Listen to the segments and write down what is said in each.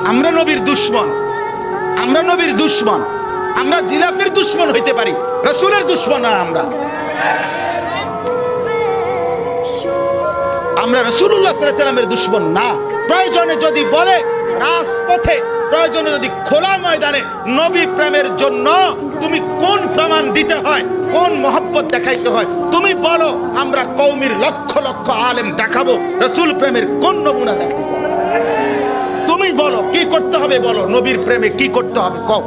আমরা নবীর দুশমন, আমরা নবীর দুশমন, আমরা জিলাফের দুশমন হইতে পারি, রাসূলের দুশমন না। আমরা রাসূলুল্লাহ সাল্লাল্লাহু আলাইহি ওয়াসাল্লামের দুশমন না। প্রয়োজনে যদি বলে রাজপথে, প্রয়োজনে যদি খোলা ময়দানে নবী প্রেমের জন্য তুমি কোন প্রমাণ দিতে হয়, কোন মহব্বত দেখাইতে হয় তুমি বলো, আমরা কওমির লক্ষ লক্ষ আলেম দেখাবো রাসূল প্রেমের কোন নমুনা দেখাইতে হবে। তুমি বলো কি করতে হবে, বলো নবীর প্রেমে কি করতে হবে কও।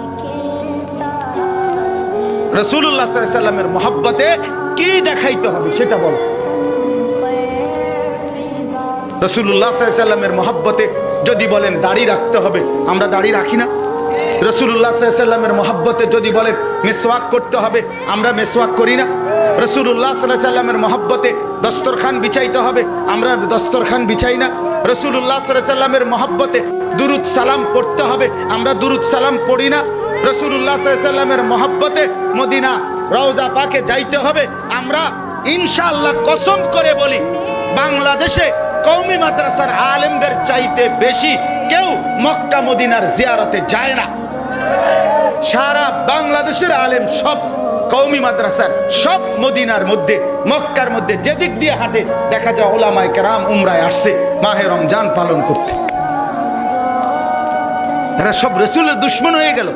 রাসূলুল্লাহ সাল্লাল্লাহু আলাইহি ওয়াসাল্লামের মহব্বতে কি দেখাইতে হবে সেটা বলো। রাসূলুল্লাহ সাল্লাল্লাহু আলাইহি ওয়াসাল্লামের মহব্বতে যদি বলেন দাড়ি রাখতে হবে, আমরা দাড়ি রাখি না। রাসূলুল্লাহ সাল্লাল্লাহু আলাইহি ওয়াসাল্লামের মহব্বতে যদি বলেন মেসওয়াক করতে হবে, আমরা মেসওয়াক করি না। রাসূলুল্লাহ সাল্লাল্লাহু আলাইহি ওয়াসাল্লামের মহব্বতে দস্তরখান বিছাইতে হবে, আমরা দস্তরখান বিছাই না। রাসূলুল্লাহ সাল্লাল্লাহু আলাইহি ওয়াসাল্লামের মহব্বতে দুরুদ সালাম পড়তে হবে, আমরা দুরুদ সালাম পড়ি না। রাসূলুল্লাহ সাল্লাল্লাহু আলাইহি ওয়াসাল্লামের মহব্বতে মদিনা রওজা পাকে যাইতে হবে, আমরা ইনশাআল্লাহ কসম করে বলি বাংলাদেশে কওমি মাদ্রাসার আলেমদের চাইতে বেশি কেউ মক্কা মদিনার জিয়ারতে যায় না। সারা বাংলাদেশের আলেম সব কওমি মাদ্রাসার, সব মদিনার মধ্যে মক্কার মধ্যে যেদিক দিয়ে হাঁটে দেখা যায় উলামায়ে কেরাম উমরায় আসছে মাহে রমজান পালন করতে। এরা সব রাসূলের দুশমন হয়ে গেল।